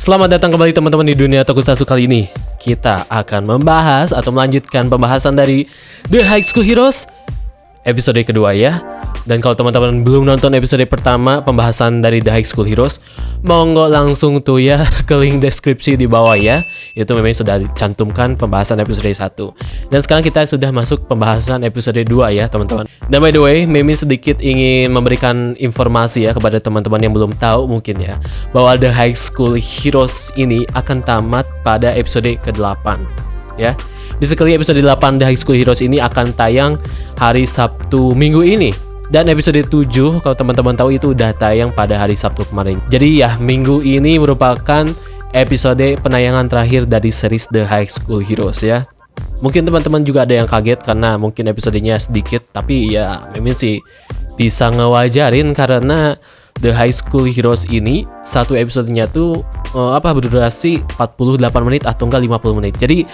Selamat datang kembali teman-teman di dunia Tokusatsu. Kali ini kita akan membahas atau melanjutkan pembahasan dari The High School Heroes episode kedua ya. Dan kalau teman-teman belum nonton episode pertama pembahasan dari The High School Heroes, monggo langsung tuh ya ke link deskripsi di bawah ya. Itu memang sudah dicantumkan pembahasan episode 1. Dan sekarang kita sudah masuk pembahasan episode 2 ya teman-teman. Dan by the way, Mimi sedikit ingin memberikan informasi ya kepada teman-teman yang belum tahu mungkin ya, bahwa The High School Heroes ini akan tamat pada episode ke-8 ya. Basically episode 8 The High School Heroes ini akan tayang hari Sabtu minggu ini. Dan episode 7 kalau teman-teman tahu itu udah tayang pada hari Sabtu kemarin. Jadi ya minggu ini merupakan episode penayangan terakhir dari series The High School Heroes ya. Mungkin teman-teman juga ada yang kaget karena mungkin episodenya sedikit, tapi ya memang sih bisa ngewajarin karena The High School Heroes ini satu episodenya tuh berdurasi 48 menit atau enggak 50 menit. Jadi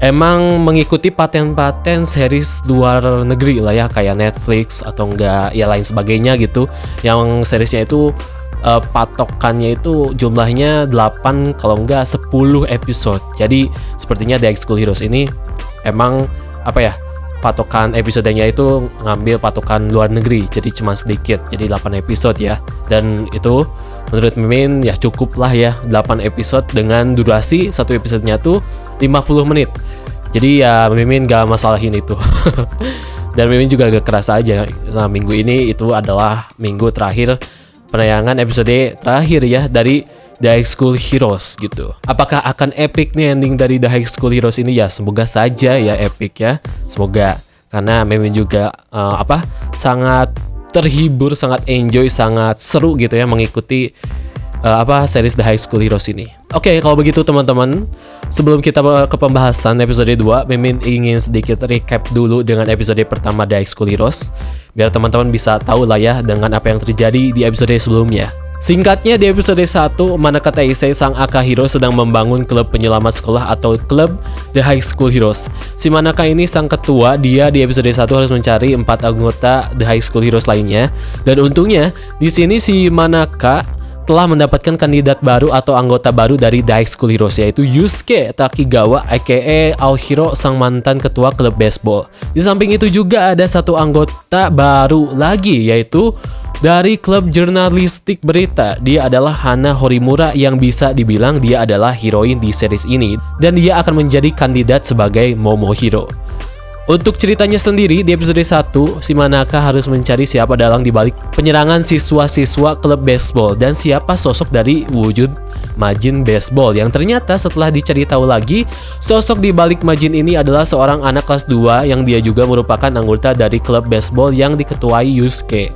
emang mengikuti paten-paten series luar negeri lah ya, kayak Netflix atau enggak ya lain sebagainya gitu. Yang seriesnya itu patokannya itu jumlahnya 8 kalau enggak 10 episode. Jadi sepertinya The High School Heroes ini emang patokan episodenya itu ngambil patokan luar negeri. Jadi cuma sedikit, jadi 8 episode ya. Dan itu menurut Mimin ya cukup lah ya, 8 episode dengan durasi satu episodenya tuh 50 menit. Jadi ya Mimin gak masalahin itu. Dan Mimin juga agak keras aja. Nah minggu ini itu adalah minggu terakhir penayangan episode terakhir ya dari The High School Heroes gitu. Apakah akan epic nih ending dari The High School Heroes ini? Ya semoga saja ya epic ya. Semoga, karena Mimin juga sangat terhibur, sangat enjoy, sangat seru gitu ya mengikuti series The High School Heroes ini. Oke, kalau begitu teman-teman, sebelum kita ke pembahasan episode 2, Mimin ingin sedikit recap dulu dengan episode pertama The High School Heroes, biar teman-teman bisa tahu lah ya dengan apa yang terjadi di episode sebelumnya. Singkatnya, di episode 1, Manaka Taisei sang Akahiro sedang membangun klub penyelamat sekolah atau klub The High School Heroes. Si Manaka ini sang ketua, dia di episode 1 harus mencari 4 anggota The High School Heroes lainnya. Dan untungnya, di sini si Manaka telah mendapatkan kandidat baru atau anggota baru dari The High School Heroes, yaitu Yusuke Takigawa aka Aohiro, sang mantan ketua klub baseball. Di samping itu juga ada satu anggota baru lagi, yaitu dari klub jurnalistik berita. Dia adalah Hana Horimura yang bisa dibilang dia adalah heroin di series ini, dan dia akan menjadi kandidat sebagai Momohiro. Untuk ceritanya sendiri, di episode 1, si Manaka harus mencari siapa dalang dibalik penyerangan siswa-siswa klub baseball dan siapa sosok dari wujud Majin Baseball, yang ternyata setelah dicari tahu lagi, sosok di balik Majin ini adalah seorang anak kelas 2 yang dia juga merupakan anggota dari klub baseball yang diketuai Yusuke.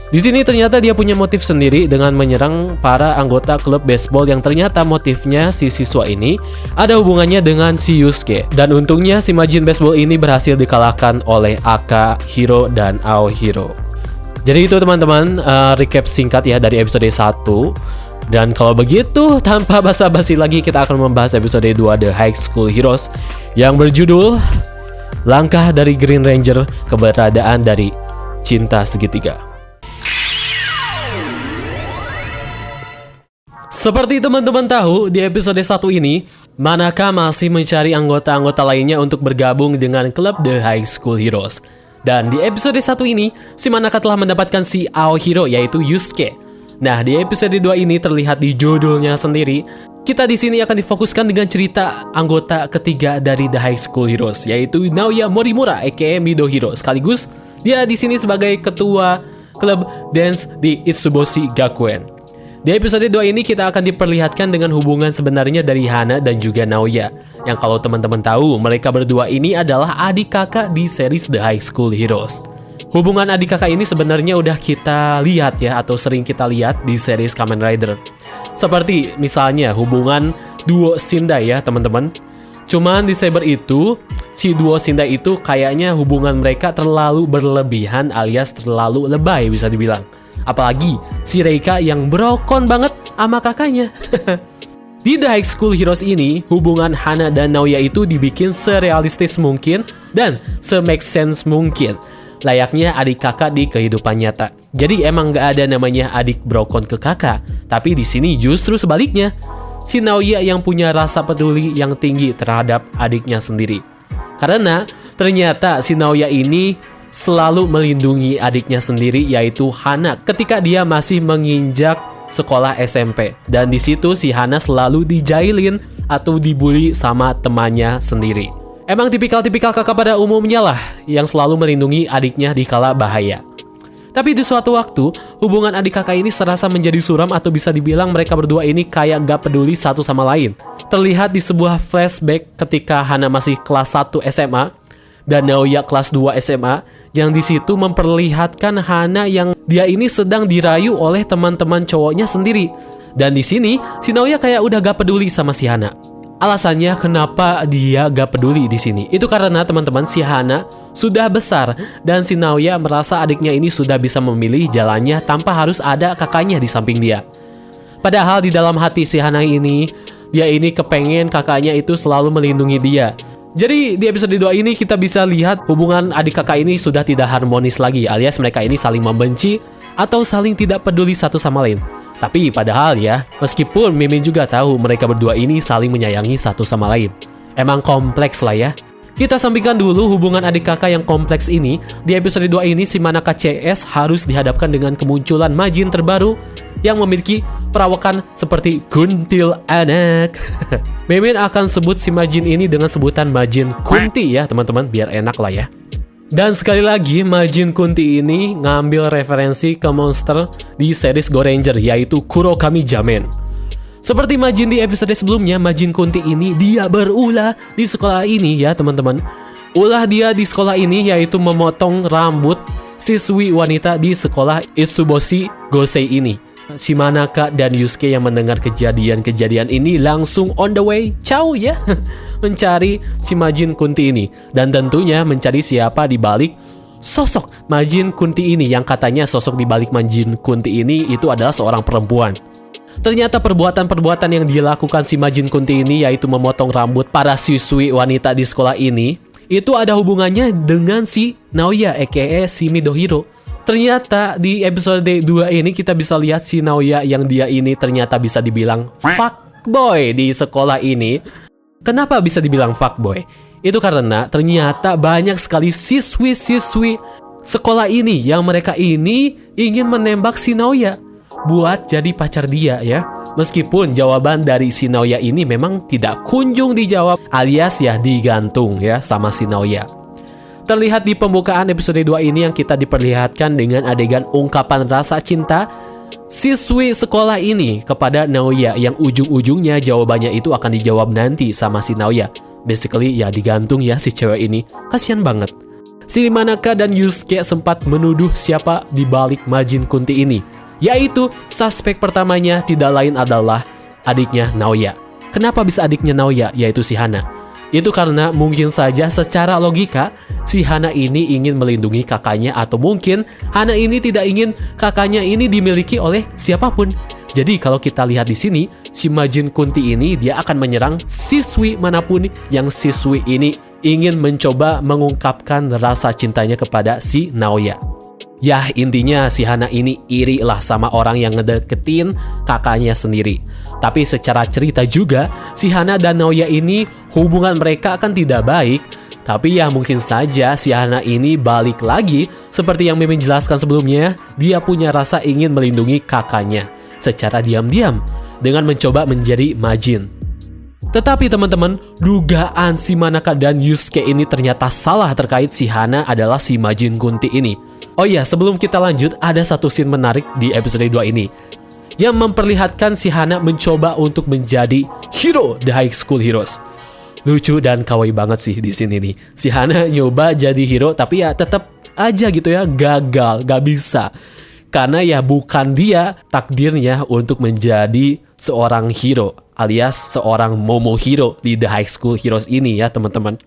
Di sini ternyata dia punya motif sendiri dengan menyerang para anggota klub baseball, yang ternyata motifnya si siswa ini ada hubungannya dengan si Yusuke. Dan untungnya si Majin Baseball ini berhasil dikalahkan oleh Akahiro dan Aohiro. Jadi itu teman-teman, recap singkat ya dari episode 1. Dan kalau begitu, tanpa basa-basi lagi, kita akan membahas episode 2 The High School Heroes yang berjudul Langkah dari Green Ranger, Keberadaan dari Cinta Segitiga. Seperti teman-teman tahu, di episode 1 ini, Manaka masih mencari anggota-anggota lainnya untuk bergabung dengan klub The High School Heroes. Dan di episode 1 ini, si Manaka telah mendapatkan si Aohiro, yaitu Yusuke. Nah, di episode 2 ini terlihat di judulnya sendiri, kita di sini akan difokuskan dengan cerita anggota ketiga dari The High School Heroes, yaitu Naoya Morimura aka Midoriro. Sekaligus dia di sini sebagai ketua klub dance di Itsuboshi Gakuen. Di episode 2 ini kita akan diperlihatkan dengan hubungan sebenarnya dari Hana dan juga Naoya, yang kalau teman-teman tahu, mereka berdua ini adalah adik kakak di series The High School Heroes. Hubungan adik kakak ini sebenarnya udah kita lihat ya, atau sering kita lihat di series Kamen Rider. Seperti misalnya hubungan duo Shindai ya teman-teman. Cuman di Saber itu, si duo Shindai itu kayaknya hubungan mereka terlalu berlebihan alias terlalu lebay bisa dibilang. Apalagi si Reika yang brokon banget sama kakaknya. Di The High School Heroes ini, hubungan Hana dan Naoya itu dibikin serealistis mungkin dan se-make sense mungkin. layaknya adik kakak di kehidupan nyata. Jadi emang gak ada namanya adik brokon ke kakak, tapi di sini justru sebaliknya. si Naoya yang punya rasa peduli yang tinggi terhadap adiknya sendiri. Karena ternyata si Naoya ini selalu melindungi adiknya sendiri, yaitu Hana, ketika dia masih menginjak sekolah SMP. Dan di situ si Hana selalu dijailin atau dibully sama temannya sendiri. Emang tipikal-tipikal kakak pada umumnya lah yang selalu melindungi adiknya di kala bahaya. Tapi di suatu waktu, hubungan adik kakak ini serasa menjadi suram, atau bisa dibilang mereka berdua ini kayak gak peduli satu sama lain. Terlihat di sebuah flashback ketika Hana masih kelas 1 SMA dan Naoya kelas 2 SMA, yang di situ memperlihatkan Hana yang dia ini sedang dirayu oleh teman-teman cowoknya sendiri. Dan di sini si Naoya kayak udah gak peduli sama si Hana. Alasannya kenapa dia gak peduli di sini itu karena teman-teman, si Hana sudah besar dan si Naoya merasa adiknya ini sudah bisa memilih jalannya tanpa harus ada kakaknya di samping dia. Padahal di dalam hati si Hana ini, dia ini kepengen kakaknya itu selalu melindungi dia. Jadi di episode 2 ini kita bisa lihat hubungan adik kakak ini sudah tidak harmonis lagi, alias mereka ini saling membenci atau saling tidak peduli satu sama lain. Tapi padahal ya, meskipun Mimin juga tahu mereka berdua ini saling menyayangi satu sama lain. Emang kompleks lah ya. Kita sampingkan dulu hubungan adik kakak yang kompleks ini. Di episode 2 ini si Manaka CS harus dihadapkan dengan kemunculan Majin terbaru yang memiliki perawakan seperti kuntil anak. Mimin akan sebut si Majin ini dengan sebutan Majin Kunti ya teman-teman, biar enak lah ya. Dan sekali lagi, Majin Kunti ini ngambil referensi ke monster di series Go Ranger, yaitu Kurokami Jamen. Seperti Majin di episode sebelumnya, Majin Kunti ini dia berulah di sekolah ini ya teman-teman. Ulah dia di sekolah ini yaitu memotong rambut siswi wanita di sekolah Itsuboshi Gosei ini. Si Manaka dan Yusuke yang mendengar kejadian-kejadian ini langsung on the way, ciao ya, mencari si Majin Kunti ini. Dan tentunya mencari siapa di balik sosok Majin Kunti ini, yang katanya sosok di balik Majin Kunti ini itu adalah seorang perempuan. Ternyata perbuatan-perbuatan yang dilakukan si Majin Kunti ini, yaitu memotong rambut para siswi wanita di sekolah ini, itu ada hubungannya dengan si Naoya aka si Midohiro. Ternyata di episode 2 ini kita bisa lihat si Naoya yang dia ini ternyata bisa dibilang fuckboy di sekolah ini. Kenapa bisa dibilang fuckboy? Itu karena ternyata banyak sekali siswi-siswi sekolah ini yang mereka ini ingin menembak si Naoya buat jadi pacar dia ya. Meskipun jawaban dari si Naoya ini memang tidak kunjung dijawab, alias ya digantung ya sama si Naoya. Terlihat di pembukaan episode 2 ini yang kita diperlihatkan dengan adegan ungkapan rasa cinta siswi sekolah ini kepada Naoya, yang ujung-ujungnya jawabannya itu akan dijawab nanti sama si Naoya. Basically ya digantung ya si cewek ini. Kasian banget. Si Manaka dan Yusuke sempat menuduh siapa di balik Majin Kunti ini, yaitu suspek pertamanya tidak lain adalah adiknya Naoya. Kenapa bisa adiknya Naoya, yaitu si Hana? Itu karena mungkin saja secara logika si Hana ini ingin melindungi kakaknya, atau mungkin Hana ini tidak ingin kakaknya ini dimiliki oleh siapapun. Jadi kalau kita lihat di sini, si Majin Kunti ini dia akan menyerang siswi manapun yang siswi ini ingin mencoba mengungkapkan rasa cintanya kepada si Naoya. Yah, intinya si Hana ini iri lah sama orang yang ngedeketin kakaknya sendiri. Tapi secara cerita juga, si Hana dan Naoya ini hubungan mereka akan tidak baik. Tapi ya mungkin saja si Hana ini balik lagi. Seperti yang Mimin jelaskan sebelumnya, dia punya rasa ingin melindungi kakaknya secara diam-diam dengan mencoba menjadi Majin. Tetapi teman-teman, dugaan si Manaka dan Yusuke ini ternyata salah terkait si Hana adalah si Majin Kunti ini. Oh iya, sebelum kita lanjut, ada satu scene menarik di episode 2 ini yang memperlihatkan si Hana mencoba untuk menjadi hero The High School Heroes. Lucu dan kawaii banget sih di sini nih. Si Hana nyoba jadi hero tapi ya tetap aja gitu ya, gagal, gak bisa. Karena ya bukan dia takdirnya untuk menjadi seorang hero, alias seorang Momohiro di The High School Heroes ini ya teman-teman.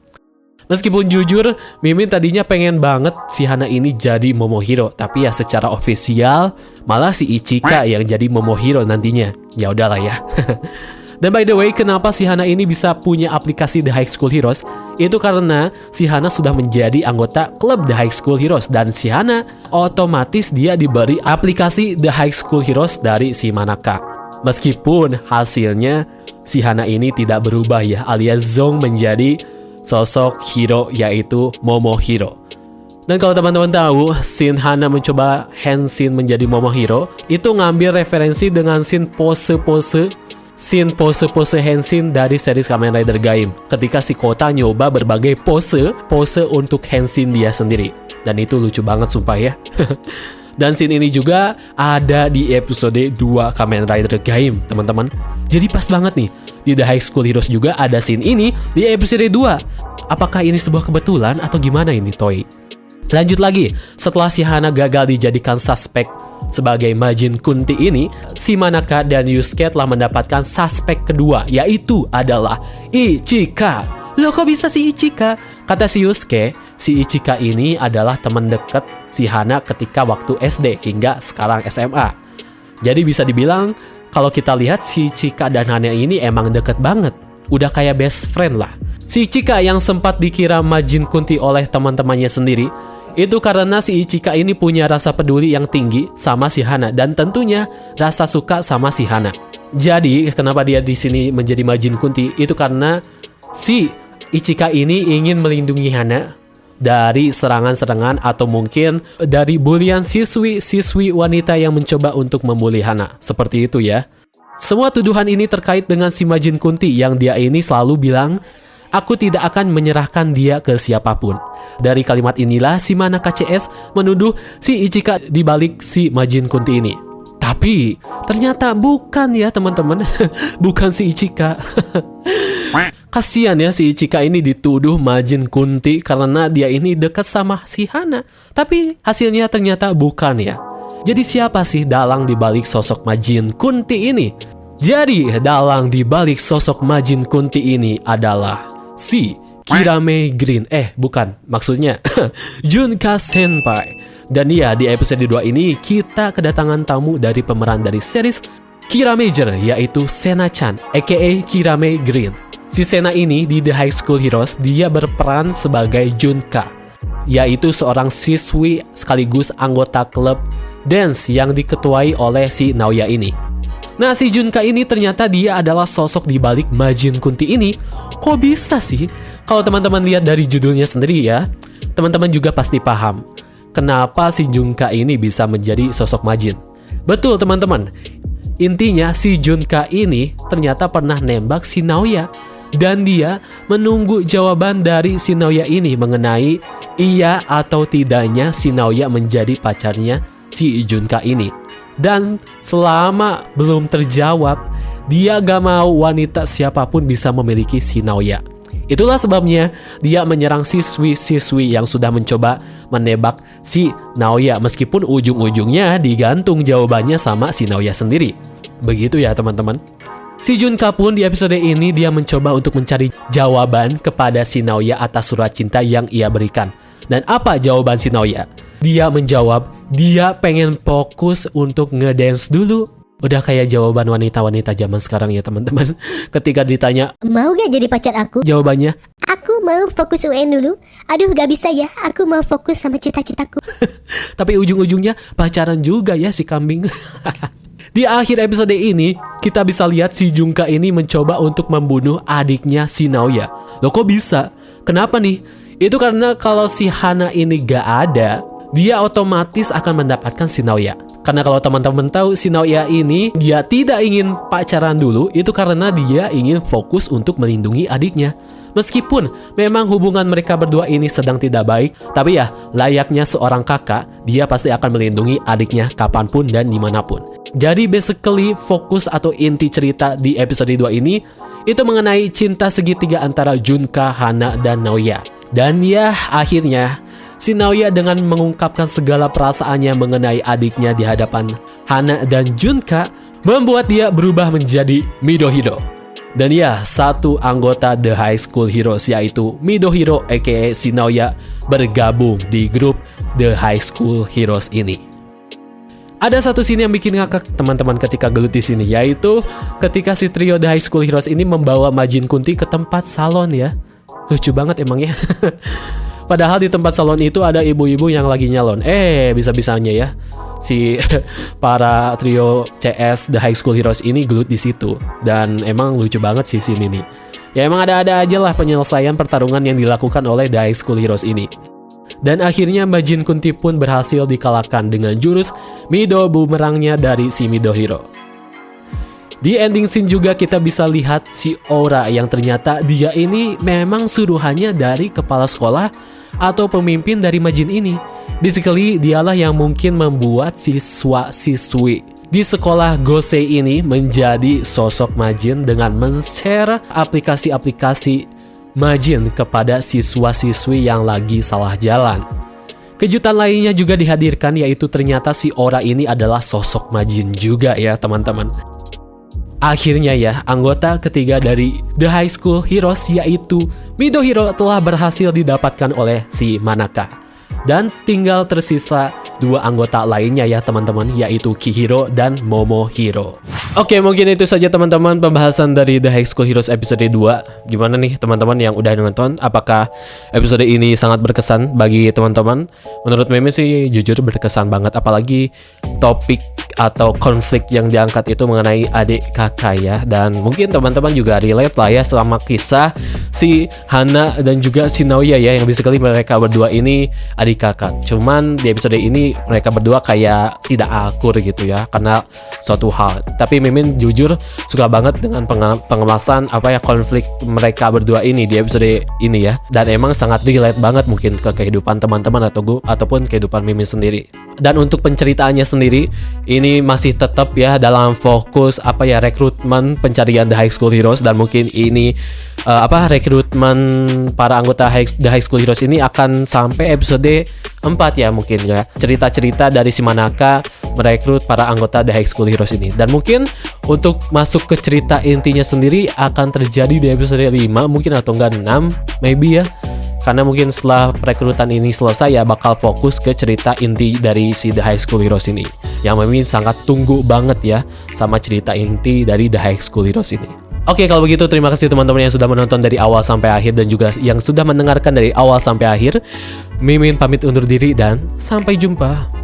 Meskipun jujur, Mimin tadinya pengen banget si Hana ini jadi Momohiro, tapi ya secara ofisial malah si Ichika yang jadi Momohiro nantinya. Ya udahlah ya. Dan by the way, kenapa si Hana ini bisa punya aplikasi The High School Heroes? Itu karena si Hana sudah menjadi anggota klub The High School Heroes, dan si Hana otomatis dia diberi aplikasi The High School Heroes dari si Manaka. Meskipun hasilnya si Hana ini tidak berubah ya, alias Zong menjadi sosok hero yaitu Momohiro. Dan kalau teman-teman tahu, scene Hana mencoba Henshin menjadi Momohiro itu ngambil referensi dengan scene pose-pose Henshin dari series Kamen Rider Gaim. Ketika si Kota nyoba berbagai pose untuk Henshin dia sendiri. Dan itu lucu banget sumpah ya. Dan scene ini juga ada di episode 2 Kamen Rider Gaim, teman-teman. Jadi pas banget nih, di The High School Heroes juga ada scene ini di episode 2. Apakah ini sebuah kebetulan atau gimana ini, Toei? Lanjut lagi, setelah si Hana gagal dijadikan suspek sebagai Majin Kunti ini, si Manaka dan Yusuke telah mendapatkan suspek kedua, yaitu adalah Ichika. Loh kok bisa si Ichika? Kata si Yusuke, si Ichika ini adalah teman dekat si Hana ketika waktu SD hingga sekarang SMA. Jadi bisa dibilang, kalau kita lihat si Ichika dan Hana ini emang deket banget. Udah kayak best friend lah. Si Ichika yang sempat dikira Majin Kunti oleh teman-temannya sendiri, itu karena si Ichika ini punya rasa peduli yang tinggi sama si Hana dan tentunya rasa suka sama si Hana. Jadi kenapa dia di sini menjadi Majin Kunti? Itu karena si Ichika ini ingin melindungi Hana dari serangan-serangan atau mungkin dari bulian siswi wanita yang mencoba untuk membuli Hana. Seperti itu ya. Semua tuduhan ini terkait dengan si Majin Kunti yang dia ini selalu bilang, "Aku tidak akan menyerahkan dia ke siapapun." Dari kalimat inilah si Manaka CS menuduh si Ichika dibalik si Majin Kunti ini. Tapi ternyata bukan ya teman-teman. Bukan si Ichika. Kasian ya si Ichika ini dituduh Majin Kunti karena dia ini dekat sama si Hana. Tapi hasilnya ternyata bukan ya. Jadi siapa sih dalang dibalik sosok Majin Kunti ini? Jadi dalang dibalik sosok Majin Kunti ini adalah si Kirame Green. Bukan, maksudnya Junka Senpai. Dan ya, di episode 2 ini kita kedatangan tamu dari pemeran dari series Kiramager, yaitu Sena-chan, aka Kirame Green. Si Sena ini di The High School Heroes, dia berperan sebagai Junka, yaitu seorang siswi sekaligus anggota klub dance yang diketuai oleh si Naoya ini. Nah, si Junka ini ternyata dia adalah sosok di balik Majin Kunti ini. Kok bisa sih? Kalau teman-teman lihat dari judulnya sendiri ya, teman-teman juga pasti paham kenapa si Junka ini bisa menjadi sosok Majin. Betul teman-teman. Intinya si Junka ini ternyata pernah nembak si Naoya. Dan dia menunggu jawaban dari si Naoya ini mengenai iya atau tidaknya si Naoya menjadi pacarnya si Junka ini. Dan selama belum terjawab, dia gak mau wanita siapapun bisa memiliki si Naoya. Itulah sebabnya dia menyerang siswi-siswi yang sudah mencoba menebak si Naoya, meskipun ujung-ujungnya digantung jawabannya sama si Naoya sendiri. Begitu ya teman-teman. Si Junka pun di episode ini dia mencoba untuk mencari jawaban kepada si Naoya atas surat cinta yang ia berikan. Dan apa jawaban si Naoya? Dia menjawab, dia pengen fokus untuk ngedance dulu. Udah kayak jawaban wanita-wanita zaman sekarang ya teman-teman. Ketika ditanya, "Mau gak jadi pacar aku?" Jawabannya, "Aku mau fokus UN dulu. Aduh gak bisa ya, aku mau fokus sama cita-citaku." tapi ujung-ujungnya pacaran juga ya si kambing. Di akhir episode ini, kita bisa lihat si Junka ini mencoba untuk membunuh adiknya si Naoya. Loh kok bisa? Kenapa nih? Itu karena kalau si Hana ini gak ada, dia otomatis akan mendapatkan si Naoya. Karena kalau teman-teman tahu, si Naoya ini dia tidak ingin pacaran dulu, itu karena dia ingin fokus untuk melindungi adiknya. Meskipun memang hubungan mereka berdua ini sedang tidak baik, tapi ya layaknya seorang kakak, dia pasti akan melindungi adiknya kapanpun dan dimanapun. Jadi basically fokus atau inti cerita di episode 2 ini itu mengenai cinta segitiga antara Junka, Hana, dan Naoya. Dan ya akhirnya si Naoya dengan mengungkapkan segala perasaannya mengenai adiknya di hadapan Hana dan Junka membuat dia berubah menjadi Midohiro. Dan ya, satu anggota The High School Heroes yaitu Midohiro aka si Naoya bergabung di grup The High School Heroes ini. Ada satu scene yang bikin ngakak teman-teman ketika gelut di sini, yaitu ketika si trio The High School Heroes ini membawa Majin Kunti ke tempat salon ya. Lucu banget emangnya. Padahal di tempat salon itu ada ibu-ibu yang lagi nyalon. Bisa-bisanya ya si para trio CS The High School Heroes ini gelut di situ. Dan emang lucu banget sih scene ini. Ya emang ada-ada aja lah penyelesaian pertarungan yang dilakukan oleh The High School Heroes ini. Dan akhirnya Majin Kunti pun berhasil dikalahkan dengan jurus Mido Bumerangnya dari si Mido Hero. Di ending scene juga kita bisa lihat si Aura yang ternyata dia ini memang suruhannya dari kepala sekolah atau pemimpin dari Majin ini. Basically dialah yang mungkin membuat siswa-siswi di sekolah Gosei ini menjadi sosok Majin dengan men-share aplikasi-aplikasi Majin kepada siswa-siswi yang lagi salah jalan. Kejutan lainnya juga dihadirkan, yaitu ternyata si Aura ini adalah sosok Majin juga ya teman-teman. Akhirnya ya, anggota ketiga dari The High School Heroes yaitu Mido Hero telah berhasil didapatkan oleh si Manaka. Dan tinggal tersisa dua anggota lainnya ya teman-teman, yaitu Kihiro dan Momohiro. Oke, mungkin itu saja teman-teman pembahasan dari The High School Heroes episode 2. Gimana nih teman-teman yang udah nonton? Apakah episode ini sangat berkesan bagi teman-teman? Menurut Meme sih jujur berkesan banget, apalagi topik atau konflik yang diangkat itu mengenai adik kakak ya. Dan mungkin teman-teman juga relate lah ya sama kisah si Hana dan juga si Naoya ya, yang basically mereka berdua ini adik kakak. Cuman di episode ini mereka berdua kayak tidak akur gitu ya karena suatu hal. Tapi Mimin jujur suka banget dengan pengemasan konflik mereka berdua ini di episode ini ya. Dan emang sangat relate banget mungkin ke kehidupan teman-teman ataupun kehidupan Mimin sendiri. Dan untuk penceritaannya sendiri ini masih tetap ya dalam fokus rekrutmen pencarian The High School Heroes, dan mungkin ini rekrutmen para anggota The High School Heroes ini akan sampai episode 4 ya mungkin ya. Cerita-cerita dari si Manaka merekrut para anggota The High School Heroes ini. Dan mungkin untuk masuk ke cerita intinya sendiri akan terjadi di episode 5 mungkin atau enggak 6 maybe ya. Karena mungkin setelah perekrutan ini selesai ya bakal fokus ke cerita inti dari si The High School Heroes ini. Yang Mimin sangat tunggu banget ya sama cerita inti dari The High School Heroes ini. Oke, kalau begitu terima kasih teman-teman yang sudah menonton dari awal sampai akhir dan juga yang sudah mendengarkan dari awal sampai akhir. Mimin pamit undur diri dan sampai jumpa.